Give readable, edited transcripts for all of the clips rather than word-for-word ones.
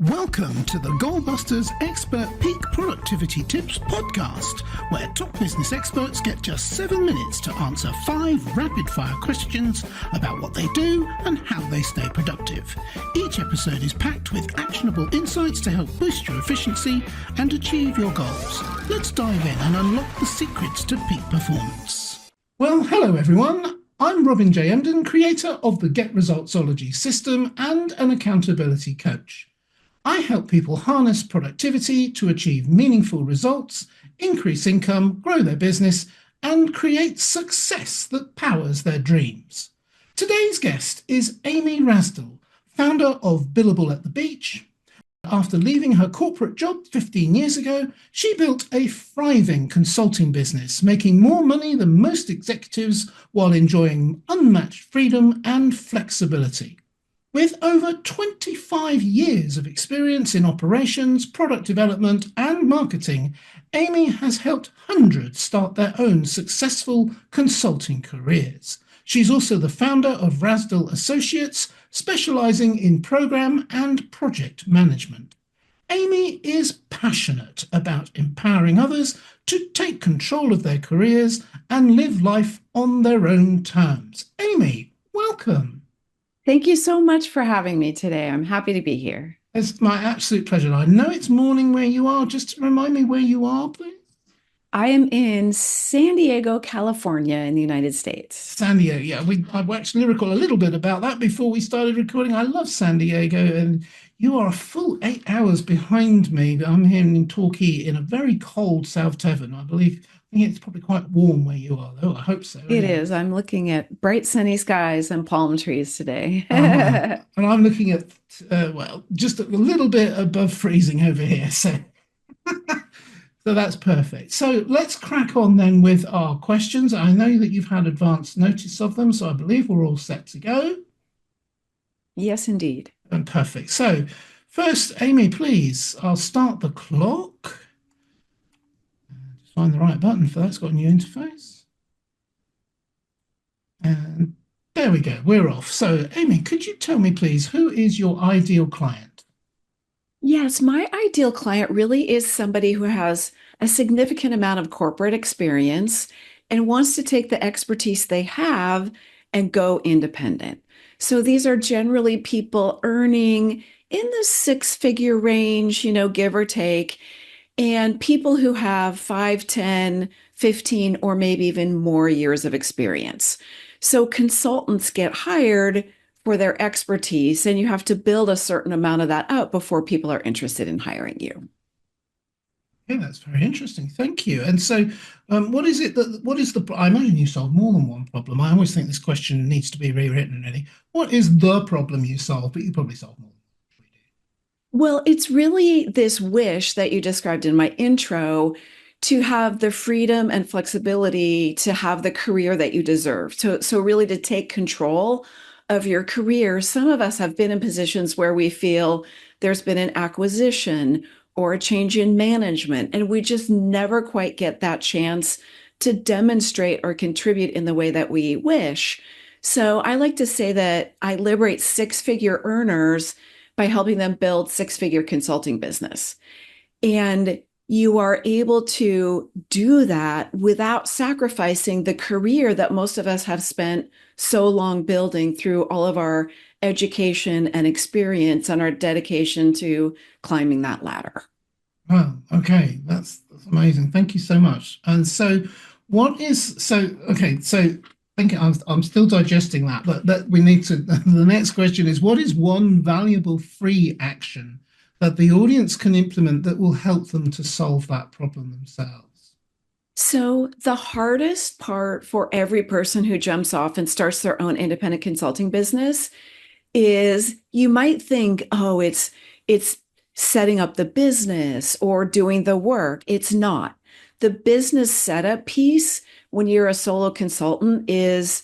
Welcome to the Goalbusters Expert Peak Productivity Tips podcast, where top business experts get just 7 minutes to answer 5 rapid-fire questions about what they do and how they stay productive. Each episode is packed with actionable insights to help boost your efficiency and achieve your goals. Let's dive in and unlock the secrets to peak performance. Well, hello everyone. I'm Robin J. Emden, creator of the Get Resultsology system and an accountability coach. I help people harness productivity to achieve meaningful results, increase income, grow their business, and create success that powers their dreams. Today's guest is Amy Rasdal, founder of Billable at the Beach. After leaving her corporate job 15 years ago, she built a thriving consulting business, making more money than most executives while enjoying unmatched freedom and flexibility. With over 25 years of experience in operations, product development, and marketing, Amy has helped hundreds start their own successful consulting careers. She's also the founder of Rasdal Associates, specializing in program and project management. Amy is passionate about empowering others to take control of their careers and live life on their own terms. Amy, welcome. Thank you so much for having me today. I'm happy to be here. It's my absolute pleasure. I know it's morning where you are. Just remind me where you are, please. I am in San Diego, California, in the United States. San Diego, yeah. I actually recall a little bit about that before we started recording. I love San Diego, and you are a full 8 hours behind me. I'm here in Torquay in a very cold South Devon. I think it's probably quite warm where you are, though. I hope so. It is. I'm looking at bright sunny skies and palm trees today. And I'm looking at, just a little bit above freezing over here. So that's perfect. So let's crack on then with our questions. I know that you've had advance notice of them, so I believe we're all set to go. Yes, indeed. And perfect. So first, Amy, please, I'll start the clock. Find the right button for that. It's got a new interface. And there we go. We're off. So, Amy, could you tell me, please, who is your ideal client? Yes, my ideal client really is somebody who has a significant amount of corporate experience and wants to take the expertise they have and go independent. So these are generally people earning in the 6-figure range, give or take, and people who have 5, 10, 15, or maybe even more years of experience. So consultants get hired for their expertise, and you have to build a certain amount of that up before people are interested in hiring you. Yeah, that's very interesting. Thank you. And so I imagine you solve more than one problem. I always think this question needs to be rewritten, really. What is the problem you solve? But you probably solve more. Well, it's really this wish that you described in my intro to have the freedom and flexibility to have the career that you deserve. So really to take control of your career. Some of us have been in positions where we feel there's been an acquisition or a change in management, and we just never quite get that chance to demonstrate or contribute in the way that we wish. So I like to say that I liberate 6-figure earners by helping them build 6-figure consulting business. And you are able to do that without sacrificing the career that most of us have spent so long building through all of our education and experience and our dedication to climbing that ladder. Wow. Okay. That's amazing. Thank you so much. And so I'm still digesting that, but we need to, the next question is, what is one valuable free action that the audience can implement that will help them to solve that problem themselves? So the hardest part for every person who jumps off and starts their own independent consulting business is you might think, oh, it's setting up the business or doing the work. It's not. The business setup piece when you're a solo consultant is,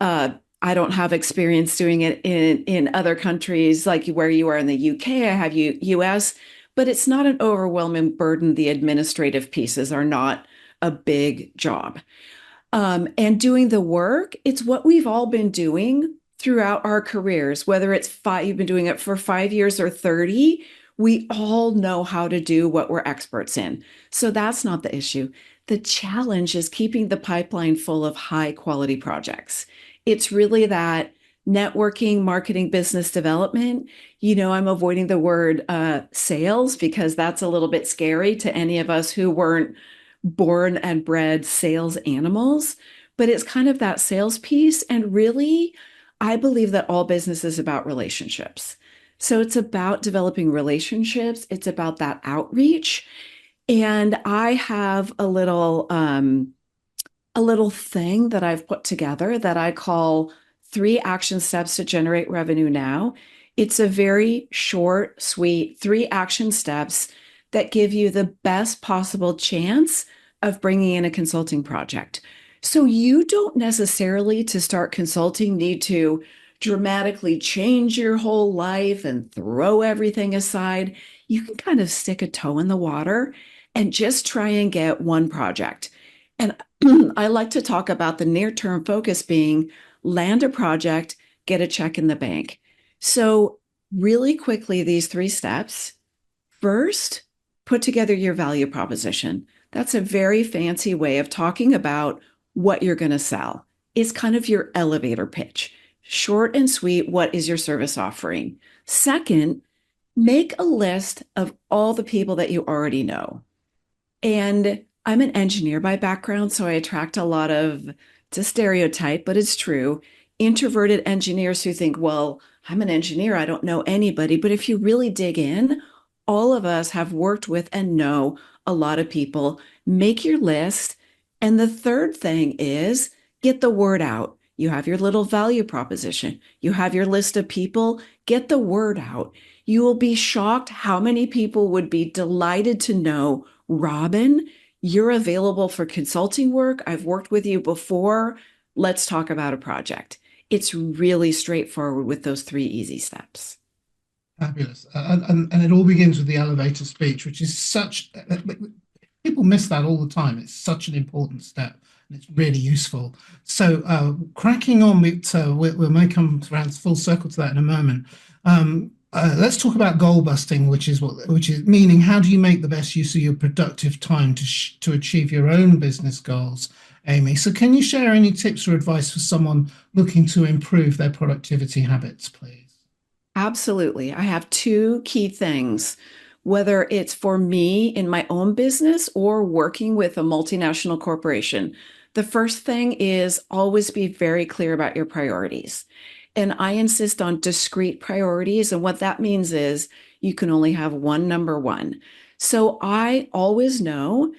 I don't have experience doing it in other countries like where you are in the UK, I have US, but it's not an overwhelming burden. The administrative pieces are not a big job. And doing the work, it's what we've all been doing throughout our careers, whether it's you've been doing it for 5 years or 30, We all know how to do what we're experts in. So that's not the issue. The challenge is keeping the pipeline full of high quality projects. It's really that networking, marketing, business development. I'm avoiding the word sales because that's a little bit scary to any of us who weren't born and bred sales animals. But it's kind of that sales piece. And really, I believe that all business is about relationships. So it's about developing relationships. It's about that outreach. And I have a little thing that I've put together that I call 3 action steps to generate revenue now. It's a very short, sweet 3 action steps that give you the best possible chance of bringing in a consulting project. So you don't necessarily, to start consulting, need to dramatically change your whole life and throw everything aside. You can kind of stick a toe in the water and just try and get one project. And I like to talk about the near term focus being land a project, get a check in the bank. So, really quickly, these 3 steps. First, put together your value proposition. That's a very fancy way of talking about what you're going to sell. It's kind of your elevator pitch. Short and sweet, what is your service offering? Second, make a list of all the people that you already know. And I'm an engineer by background, so I attract a lot of, it's a stereotype, but it's true, introverted engineers who think, well, I'm an engineer, I don't know anybody. But if you really dig in, all of us have worked with and know a lot of people. Make your list. And the third thing is get the word out. You have your little value proposition, you have your list of people, get the word out. You will be shocked how many people would be delighted to know, Robin, you're available for consulting work. I've worked with you before. Let's talk about a project. It's really straightforward with those 3 easy steps. Fabulous. And it all begins with the elevator speech, which is people miss that all the time. It's such an important step and it's really useful. So cracking on, we may come around full circle to that in a moment. Let's talk about goal busting, which is meaning how do you make the best use of your productive time to achieve your own business goals, Amy? So can you share any tips or advice for someone looking to improve their productivity habits, please? Absolutely. I have 2 key things, whether it's for me in my own business or working with a multinational corporation. The first thing is always be very clear about your priorities. And I insist on discrete priorities. And what that means is you can only have one number one. So I always know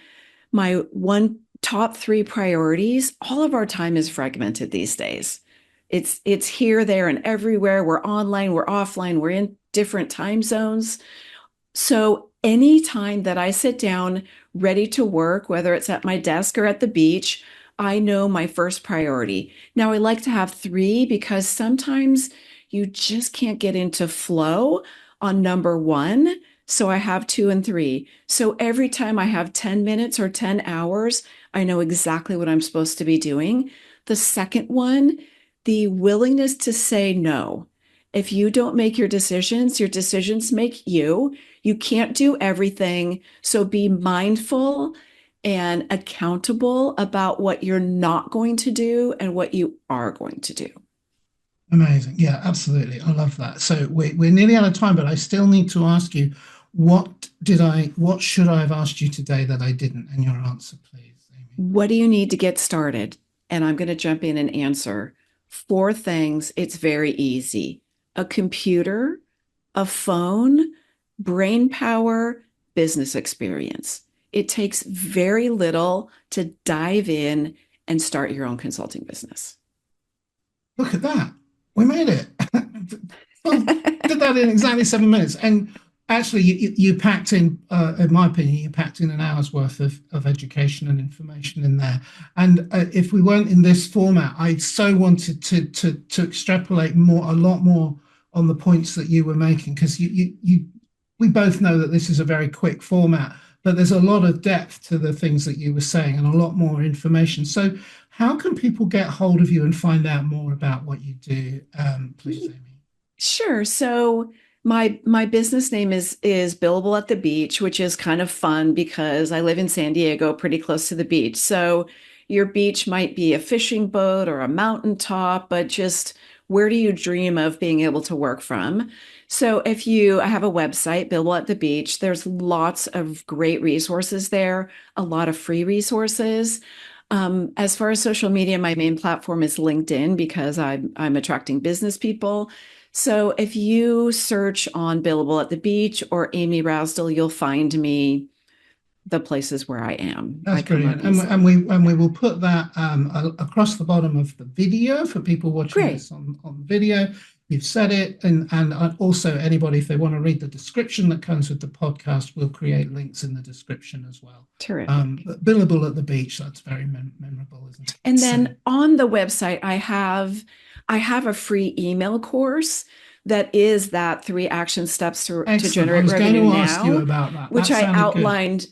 my one top 3 priorities. All of our time is fragmented these days. It's here, there, and everywhere. We're online, we're offline, we're in different time zones. So anytime that I sit down ready to work, whether it's at my desk or at the beach, I know my first priority. Now I like to have 3 because sometimes you just can't get into flow on number 1. So I have 2 and 3. So every time I have 10 minutes or 10 hours, I know exactly what I'm supposed to be doing. The second one, the willingness to say no. If you don't make your decisions make you. You can't do everything. So be mindful and accountable about what you're not going to do and what you are going to do. Amazing. Yeah, absolutely. I love that. So we're nearly out of time, but I still need to ask you, what should I have asked you today that I didn't? And your answer, please, Amy. What do you need to get started? And I'm going to jump in and answer 4 things. It's very easy: a computer, a phone, brain power, business experience. It takes very little to dive in and start your own consulting business. Look at that. We made it. Well, did that in exactly 7 minutes. And actually, you packed in my opinion, you packed in an hour's worth of education and information in there. And if we weren't in this format, I so wanted to extrapolate a lot more on the points that you were making, because we both know that this is a very quick format, but there's a lot of depth to the things that you were saying and a lot more information. So how can people get hold of you and find out more about what you do, please, Amy? Sure. So My business name is Billable at the Beach, which is kind of fun because I live in San Diego, pretty close to the beach. So your beach might be a fishing boat or a mountaintop, but just where do you dream of being able to work from? So I have a website, Billable at the Beach. There's lots of great resources there, a lot of free resources. As far as social media, my main platform is LinkedIn because I'm attracting business people. So if you search on Billable at the Beach or Amy Rasdal, you'll find me the places where I am. That's I come up brilliant. And, easily. we will put that across the bottom of the video for people watching Great. this on video. You've said it. And also anybody, if they want to read the description that comes with the podcast, we'll create links in the description as well. Terrific. Billable at the Beach, that's very memorable, isn't it? And then on the website, I have a free email course that is that 3 action steps to generate revenue now. I was going to ask you about that. Which I outlined,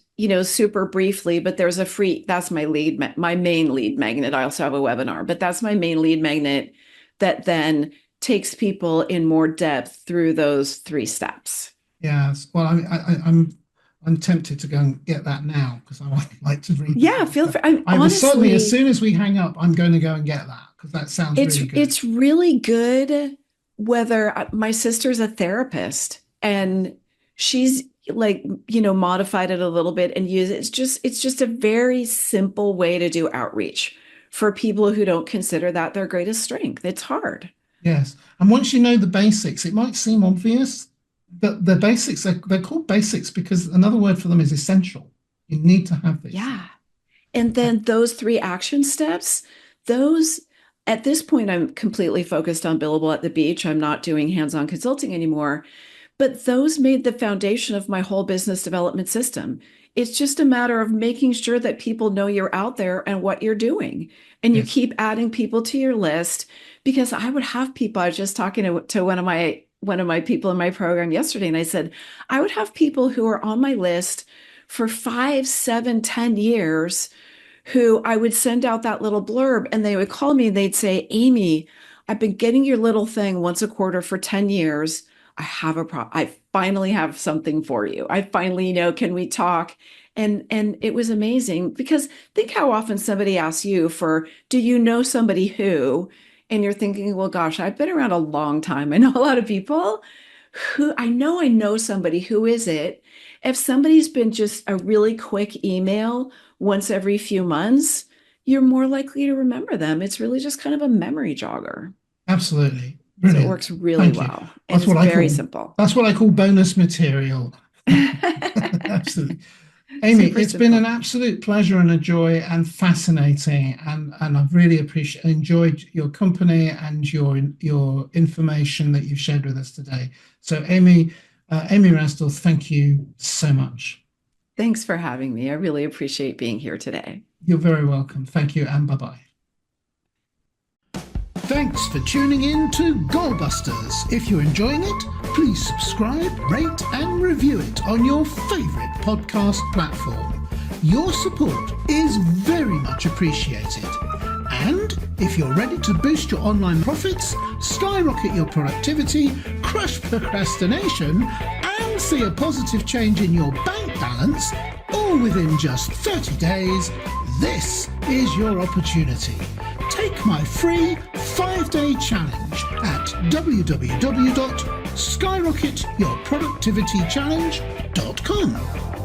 super briefly, but there's that's my main lead magnet. I also have a webinar, but that's my main lead magnet that then takes people in more depth through those 3 steps. Yes. Well, I'm tempted to go and get that now because I would like to read. Yeah, feel free. Honestly, as soon as we hang up, I'm going to go and get that because that sounds really good. It's really good. Whether my sister's a therapist and she's modified it a little bit and use it. It's just a very simple way to do outreach for people who don't consider that their greatest strength. It's hard. Yes. And once you know the basics, it might seem obvious, but the basics, they're called basics because another word for them is essential. You need to have this. Yeah. And then those 3 action steps, at this point, I'm completely focused on Billable at the Beach. I'm not doing hands-on consulting anymore, but those made the foundation of my whole business development system. It's just a matter of making sure that people know you're out there and what you're doing. And you keep adding people to your list because I would have people, I was just talking to one of my people in my program yesterday, and I said, I would have people who are on my list for 5, 7, 10 years who I would send out that little blurb and they would call me and they'd say, Amy, I've been getting your little thing once a quarter for 10 years. I have a problem. I finally have something for you. I finally can we talk? And it was amazing because think how often somebody asks you for, do you know somebody who? And you're thinking, well, gosh, I've been around a long time. I know a lot of people who I know somebody. Who is it? If somebody's been just a really quick email once every few months, you're more likely to remember them. It's really just kind of a memory jogger. Absolutely. Brilliant. So it works really well. And it's very simple. That's what I call bonus material. Absolutely. Amy, it's been an absolute pleasure and a joy and fascinating. And I've really enjoyed your company and your information that you've shared with us today. So Amy Rasdal, thank you so much. Thanks for having me. I really appreciate being here today. You're very welcome. Thank you and bye-bye. Thanks for tuning in to Goalbusters. If you're enjoying it, please subscribe, rate and review it on your favourite podcast platform. Your support is very much appreciated. And if you're ready to boost your online profits, skyrocket your productivity, crush procrastination, and see a positive change in your bank balance, all within just 30 days, this is your opportunity. Take my free 5-day challenge at www.skyrocketyourproductivitychallenge.com.